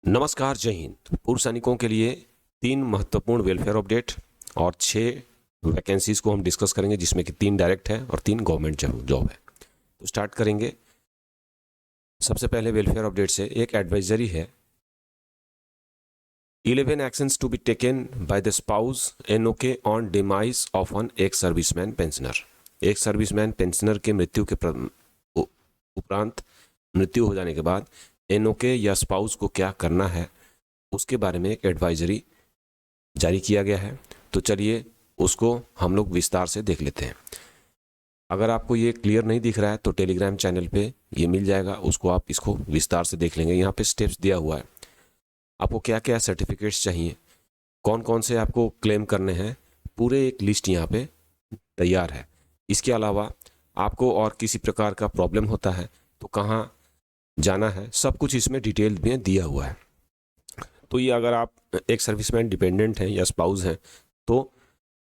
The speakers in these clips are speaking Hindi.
नमस्कार, जय हिंद। पूर्व सैनिकों के लिए 3 महत्वपूर्ण वेलफेयर अपडेट और 6 वैकेंसीज को हम डिस्कस करेंगे, जिसमें कि 3 डायरेक्ट है और 3 गवर्नमेंट जॉब है। तो स्टार्ट करेंगे। सबसे पहले वेलफेयर अपडेट से एक एडवाइजरी है। 11 actions to be taken by the spouse NOK on demise of an ex serviceman pensioner. एक सर्विसमैन पेंशनर के मृत्यु के उपरांत, मृत्यु हो जाने के बाद एनओके या स्पाउस को क्या करना है, उसके बारे में एक एडवाइजरी जारी किया गया है। तो चलिए उसको हम लोग विस्तार से देख लेते हैं। अगर आपको ये क्लियर नहीं दिख रहा है तो टेलीग्राम चैनल पे ये मिल जाएगा, उसको आप इसको विस्तार से देख लेंगे। यहाँ पे स्टेप्स दिया हुआ है, आपको क्या क्या सर्टिफिकेट्स चाहिए, कौन कौन से आपको क्लेम करने हैं, पूरे एक लिस्ट यहाँ पे तैयार है। इसके अलावा आपको और किसी प्रकार का प्रॉब्लम होता है तो कहाँ जाना है, सब कुछ इसमें डिटेल में दिया हुआ है। तो ये अगर आप एक सर्विसमैन डिपेंडेंट हैं या स्पाउस हैं तो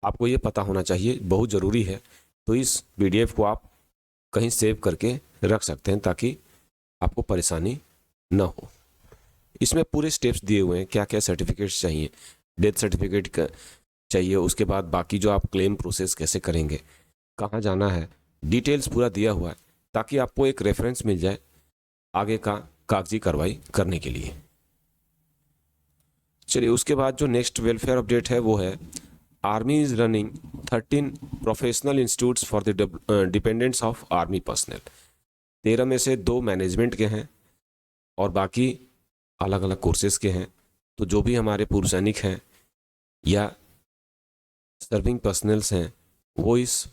आपको ये पता होना चाहिए, बहुत ज़रूरी है। तो इस पीडीएफ को आप कहीं सेव करके रख सकते हैं ताकि आपको परेशानी ना हो। इसमें पूरे स्टेप्स दिए हुए हैं, क्या क्या सर्टिफिकेट्स चाहिए, डेथ सर्टिफिकेट चाहिए, उसके बाद बाकी जो आप क्लेम प्रोसेस कैसे करेंगे, कहाँ जाना है, डिटेल्स पूरा दिया हुआ है ताकि आपको एक रेफरेंस मिल जाए आगे का कागजी कार्रवाई करने के लिए। चलिए उसके बाद जो नेक्स्ट वेलफेयर अपडेट है वो है army is running 13 professional institutes for the dependents of army personnel. 13 में से 2 मैनेजमेंट के हैं और बाकी अलग अलग कोर्सेज के हैं। तो जो भी हमारे पूर्व सैनिक हैं या सर्विंग पर्सनल्स हैं वो इस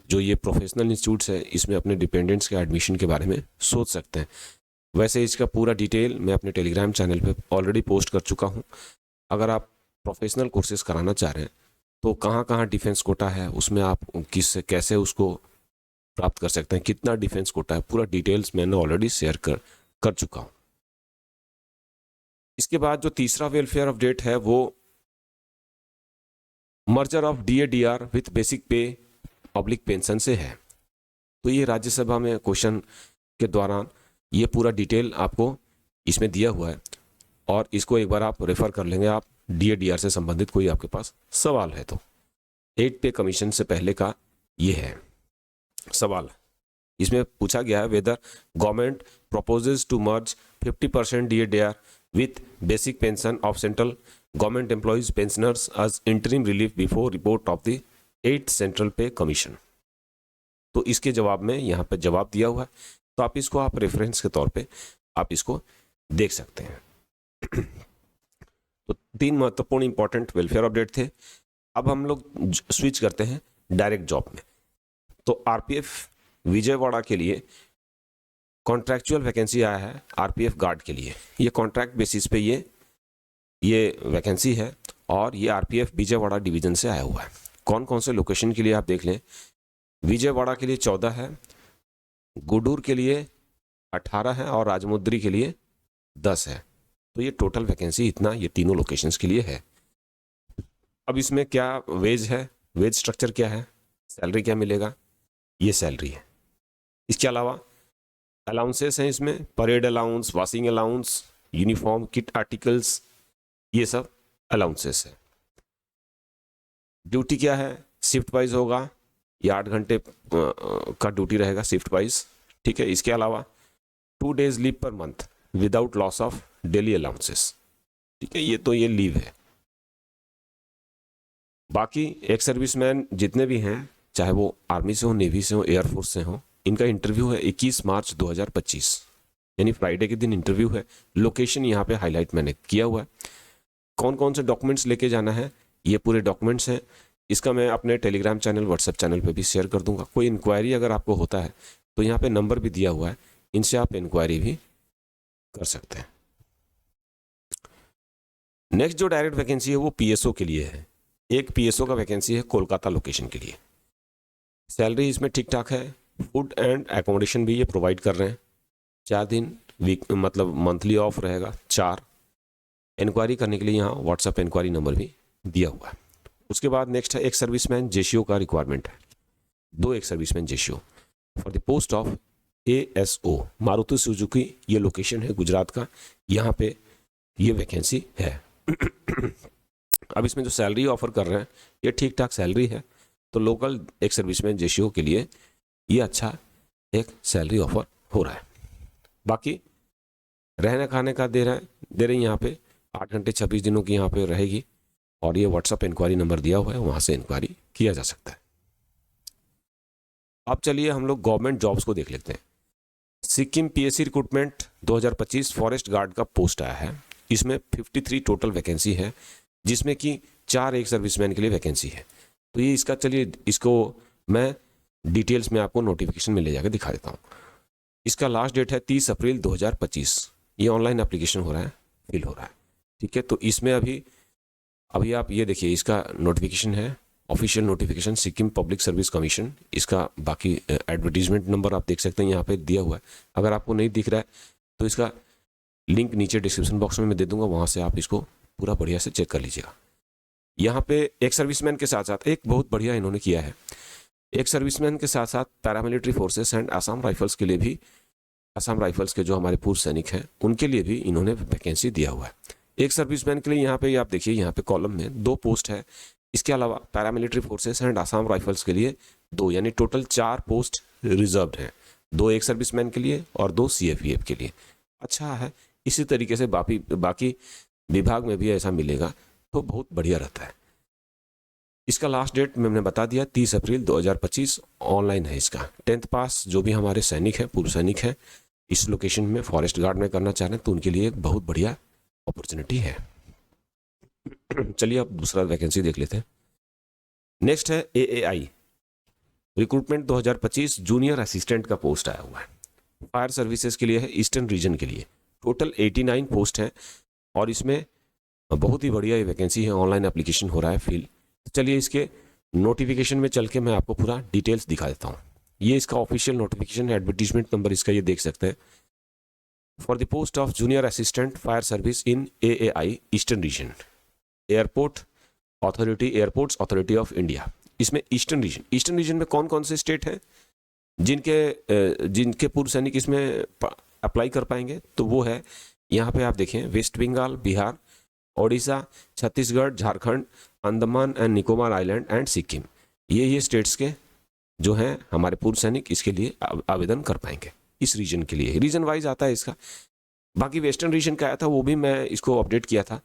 जो ये प्रोफेशनल इंस्टीट्यूट्स है इसमें अपने डिपेंडेंट्स के एडमिशन के बारे में सोच सकते हैं। वैसे इसका पूरा डिटेल मैं अपने टेलीग्राम चैनल पे ऑलरेडी पोस्ट कर चुका हूँ। अगर आप प्रोफेशनल कोर्सेज कराना चाह रहे हैं तो कहाँ कहाँ डिफेंस कोटा है, उसमें आप कैसे उसको प्राप्त कर सकते हैं, कितना डिफेंस कोटा है, पूरा डिटेल्स मैंने ऑलरेडी शेयर कर चुका हूँ। इसके बाद जो तीसरा वेलफेयर अपडेट है वो merger of DADR with basic पे पब्लिक पेंशन से है। तो ये राज्यसभा में क्वेश्चन के दौरान ये पूरा डिटेल आपको इसमें दिया हुआ है और इसको एक बार आप रेफर कर लेंगे। आप DADR से संबंधित कोई आपके पास सवाल है तो 8 पे कमीशन से पहले का ये है सवाल। इसमें पूछा गया है whether government proposes to merge 50% DADR with basic pension of central government employees pensioners as interim relief before report of the 8th central pay commission. तो इसके जवाब में यहाँ पे जवाब दिया हुआ है, तो आप इसको आप रेफरेंस के तौर पे आप इसको देख सकते हैं। तो 3 महत्वपूर्ण इंपॉर्टेंट वेलफेयर अपडेट थे। अब हम लोग स्विच करते हैं डायरेक्ट जॉब में। तो आरपीएफ विजयवाड़ा के लिए कॉन्ट्रैक्चुअल वैकेंसी आया है आरपीएफ गार्ड के लिए। ये कॉन्ट्रैक्ट बेसिस पे ये वैकेंसी है और ये आरपीएफ विजयवाड़ा डिवीजन से आया हुआ है। कौन कौन से लोकेशन के लिए आप देख लें। विजयवाड़ा के लिए 14 है, गुडूर के लिए 18 है और राजमुंद्री के लिए 10 है। तो ये टोटल वैकेंसी इतना ये तीनों लोकेशंस के लिए है। अब इसमें क्या वेज है, वेज स्ट्रक्चर क्या है, सैलरी क्या मिलेगा, ये सैलरी है। इसके अलावा अलाउंसेस हैं इसमें, parade allowance, washing allowance, uniform, kit articles, ये सब अलाउंसेस है। ड्यूटी क्या है, शिफ्ट वाइज होगा, ये 8 घंटे का ड्यूटी रहेगा शिफ्ट वाइज, ठीक है। इसके अलावा 2 days leave per month without loss of daily allowances, ठीक है। ये लीव है। बाकी एक सर्विसमैन जितने भी हैं, चाहे वो आर्मी से हो, नेवी से हो, एयरफोर्स से हो, इनका इंटरव्यू है 21 मार्च 2025 यानी फ्राइडे के दिन इंटरव्यू है। लोकेशन यहाँ पे हाईलाइट मैंने किया हुआ है। कौन कौन से डॉक्यूमेंट्स लेके जाना है, ये पूरे डॉक्यूमेंट्स हैं। इसका मैं अपने टेलीग्राम चैनल, व्हाट्सएप चैनल पे भी शेयर कर दूंगा। कोई इंक्वायरी अगर आपको होता है तो यहाँ पे नंबर भी दिया हुआ है, इनसे आप इंक्वायरी भी कर सकते हैं। नेक्स्ट जो डायरेक्ट वैकेंसी है वो पीएसओ के लिए है। एक पीएसओ का वैकेंसी है कोलकाता लोकेशन के लिए। सैलरी इसमें ठीक ठाक है, फूड एंड एकोमोडेशन भी ये प्रोवाइड कर रहे हैं। 4 दिन वीक मतलब मंथली ऑफ रहेगा 4। इंक्वायरी करने के लिए यहाँ व्हाट्सएप इंक्वायरी नंबर भी दिया हुआ है। उसके बाद नेक्स्ट है एक सर्विसमैन जेशियो का रिक्वायरमेंट है, 2 एक सर्विसमैन जेशियो for the post of ASO Maruti Suzuki. ये लोकेशन है गुजरात का। यहाँ पे ये वैकेंसी है। अब इसमें जो सैलरी ऑफर कर रहे हैं ये ठीक ठाक सैलरी है, तो लोकल एक सर्विसमैन जेसीओ के लिए ये अच्छा एक सैलरी ऑफर हो रहा है। बाकी रहने खाने का दे रहे हैं यहाँ पे 8 घंटे 26 दिनों की यहाँ पे रहेगी, और ये व्हाट्सअप इंक्वायरी नंबर दिया हुआ है, वहाँ से इंक्वायरी किया जा सकता है। अब चलिए हम लोग गवर्नमेंट जॉब्स को देख लेते हैं। Sikkim PSC recruitment 2025 forest guard का पोस्ट आया है। इसमें 53 टोटल वैकेंसी है, जिसमें कि 4 एक सर्विसमैन के लिए वैकेंसी है। तो ये इसका, चलिए इसको मैं डिटेल्स में आपको नोटिफिकेशन में ले जाकर दिखा देता हूँ। इसका लास्ट डेट है 30 अप्रैल 2025। ये ऑनलाइन एप्लीकेशन हो रहा है, फिल हो रहा है, ठीक है। तो इसमें अभी आप ये देखिए, इसका नोटिफिकेशन है, official notification Sikkim public service commission. इसका बाकी एडवर्टीजमेंट नंबर आप देख सकते हैं यहाँ पे दिया हुआ है। अगर आपको नहीं दिख रहा है तो इसका लिंक नीचे डिस्क्रिप्शन बॉक्स में मैं दे दूंगा, वहाँ से आप इसको पूरा बढ़िया से चेक कर लीजिएगा। यहाँ पे एक सर्विसमैन के साथ साथ एक बहुत बढ़िया इन्होंने किया है, एक सर्विसमैन के साथ साथ paramilitary forces and Assam rifles के लिए भी, आसाम राइफल्स के जो हमारे पूर्व सैनिक हैं उनके लिए भी इन्होंने वैकेंसी दिया हुआ है। एक सर्विसमैन के लिए यहाँ पे आप देखिए, यहाँ पे कॉलम में 2 पोस्ट है। इसके अलावा paramilitary forces and Assam rifles के लिए 2, यानी टोटल 4 पोस्ट रिजर्व्ड हैं। 2 एक सर्विसमैन के लिए और 2 सीएफईएफ के लिए। अच्छा है, इसी तरीके से बाकी विभाग में भी ऐसा मिलेगा तो बहुत बढ़िया रहता है। इसका लास्ट डेट मैंने बता दिया 30 अप्रैल 2025 ऑनलाइन है इसका। 10th पास जो भी हमारे सैनिक हैं, पूर्व सैनिक हैं, इस लोकेशन में फॉरेस्ट गार्ड में करना चाह रहे हैं तो उनके लिए एक बहुत बढ़िया अपॉर्चुनिटी है। चलिए अब दूसरा वैकेंसी देख लेते हैं। नेक्स्ट है एएआई रिक्रूटमेंट 2025 जूनियर असिस्टेंट का पोस्ट आया हुआ है। फायर सर्विसेज के लिए है, ईस्टर्न रीजन के लिए। टोटल 89 पोस्ट हैं और इसमें बहुत ही बढ़िया ये वैकेंसी है। ऑनलाइन एप्लीकेशन हो रहा है, फिल। तो चलिए इसके नोटिफिकेशन में चल के मैं आपको पूरा डिटेल्स दिखा देता हूँ। ये इसका ऑफिशियल नोटिफिकेशन है, एडवर्टीजमेंट नंबर इसका ये देख सकते हैं। For the post of junior assistant fire service in AAI eastern region, airports authority of India. इसमें ईस्टर्न रीजन में कौन कौन से स्टेट हैं जिनके पूर्व सैनिक इसमें अप्लाई कर पाएंगे? तो वो है, यहाँ पे आप देखें, West Bengal, Bihar, Odisha, Chhattisgarh, Jharkhand, Andaman and Nicobar island and Sikkim. ये स्टेट्स के जो हैं हमारे पूर्व सैनिक इसके लिए आवेदन कर पाएंगे। इस रीजन के लिए रीजन वाइज आता है इसका। बाकी वेस्टर्न रीजन का आया था वो भी मैं इसको अपडेट किया था,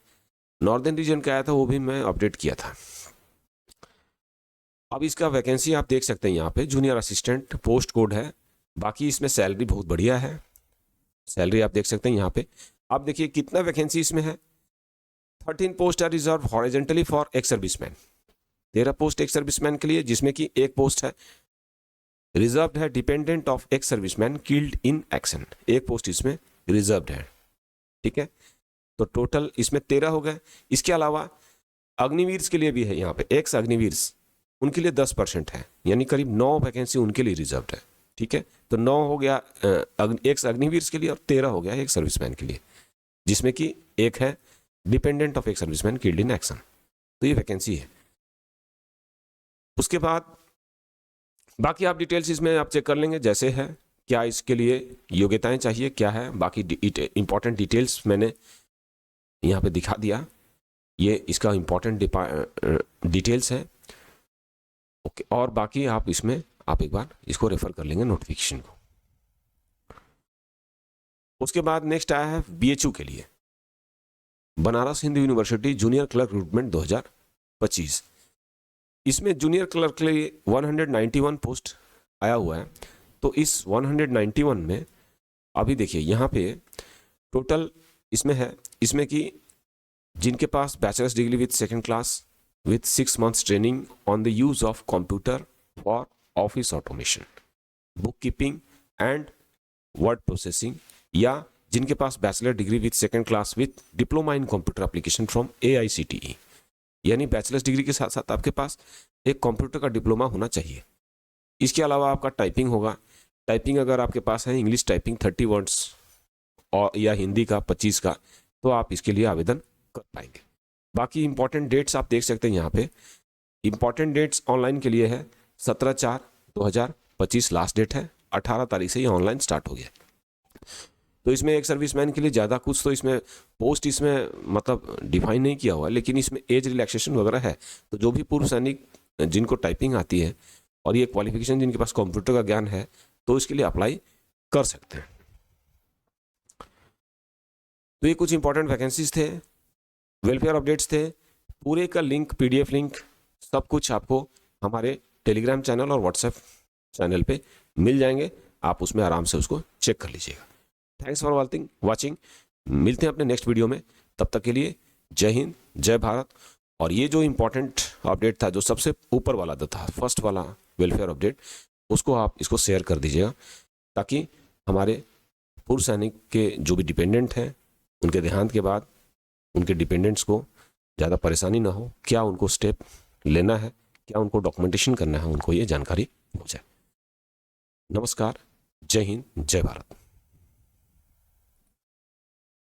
नॉर्दर्न रीजन का आया था वो भी मैं अपडेट किया था। अब इसका वैकेंसी आप देख सकते हैं यहाँ पे, जूनियर असिस्टेंट पोस्ट कोड है। बाकी इसमें सैलरी बहुत बढ़िया है, सैलरी आप देख सकते हैं यहाँ पे। आप देखिए कितना वैकेंसी इसमें है। 13 post are reserve horizontally for ex serviceman. 13 post एक सर्विसमैन के लिए, जिसमें कि एक पोस्ट है रिजर्व्ड है dependent of ex serviceman killed in action. एक पोस्ट इसमें रिजर्व्ड है, ठीक है। तो टोटल इसमें 13 हो गए। इसके अलावा अग्निवीर के लिए भी है यहाँ पे, एक्स अग्निवीर, उनके लिए 10% है, यानी करीब 9 वैकेंसी उनके लिए रिजर्व्ड है, ठीक है। तो 9 हो गया एक्स अग्निवीर के लिए और 13 हो गया एक सर्विसमैन के लिए, जिसमें कि एक है डिपेंडेंट ऑफ एक सर्विसमैन किल्ड इन एक्शन। तो ये वैकेंसी है। उसके बाद बाकी आप डिटेल्स इसमें आप चेक कर लेंगे जैसे है, क्या इसके लिए योग्यताएं चाहिए, क्या है। बाकी इंपॉर्टेंट डिटेल्स मैंने यहाँ पे दिखा दिया, ये इसका इंपॉर्टेंट डिटेल्स है, ओके। और बाकी आप इसमें आप एक बार इसको रेफर कर लेंगे नोटिफिकेशन को। उसके बाद नेक्स्ट आया है बीएचयू के लिए, Banaras Hindu university junior clerk recruitment 2025। इसमें जूनियर क्लर्क के लिए 191 पोस्ट आया हुआ है। तो इस 191 में अभी देखिए यहाँ पे टोटल इसमें है, इसमें कि जिनके पास bachelors degree with second class with 6 months training on the use of computer for office automation, book keeping and word processing, या जिनके पास bachelor degree with second class with diploma in computer application from AICTE, यानी बैचलर्स डिग्री के साथ साथ आपके पास एक कंप्यूटर का डिप्लोमा होना चाहिए। इसके अलावा आपका टाइपिंग होगा, टाइपिंग अगर आपके पास है इंग्लिश टाइपिंग 30 वर्ड्स और या हिंदी का 25 का, तो आप इसके लिए आवेदन कर पाएंगे। बाकी इंपॉर्टेंट डेट्स आप देख सकते हैं यहाँ पे। इंपॉर्टेंट डेट्स ऑनलाइन के लिए है 17/4/2025 लास्ट डेट है, 18 तारीख से ये ऑनलाइन स्टार्ट हो गया। तो इसमें एक सर्विसमैन के लिए ज़्यादा कुछ तो इसमें पोस्ट इसमें मतलब डिफाइन नहीं किया हुआ है, लेकिन इसमें एज रिलैक्सेशन वगैरह है। तो जो भी पूर्व सैनिक जिनको टाइपिंग आती है और ये क्वालिफिकेशन जिनके पास कंप्यूटर का ज्ञान है तो इसके लिए अप्लाई कर सकते हैं। तो ये कुछ इंपॉर्टेंट वैकेंसीज थे, वेलफेयर अपडेट्स थे। पूरे का लिंक, पीडीएफ लिंक, सब कुछ आपको हमारे टेलीग्राम चैनल और व्हाट्सएप चैनल पे मिल जाएंगे। आप उसमें आराम से उसको चेक कर लीजिएगा। Thanks for watching. मिलते हैं अपने नेक्स्ट वीडियो में। तब तक के लिए जय हिंद, जय भारत। और ये जो इंपॉर्टेंट अपडेट था, जो सबसे ऊपर वाला था, फर्स्ट वाला वेलफेयर अपडेट, उसको आप इसको शेयर कर दीजिएगा, ताकि हमारे पूर्व सैनिक के जो भी डिपेंडेंट हैं उनके देहांत के बाद उनके डिपेंडेंट्स को ज़्यादा परेशानी ना हो, क्या उनको स्टेप लेना है, क्या उनको डॉक्यूमेंटेशन करना है, उनको ये जानकारी हो जाए। नमस्कार, जय हिंद, जय भारत।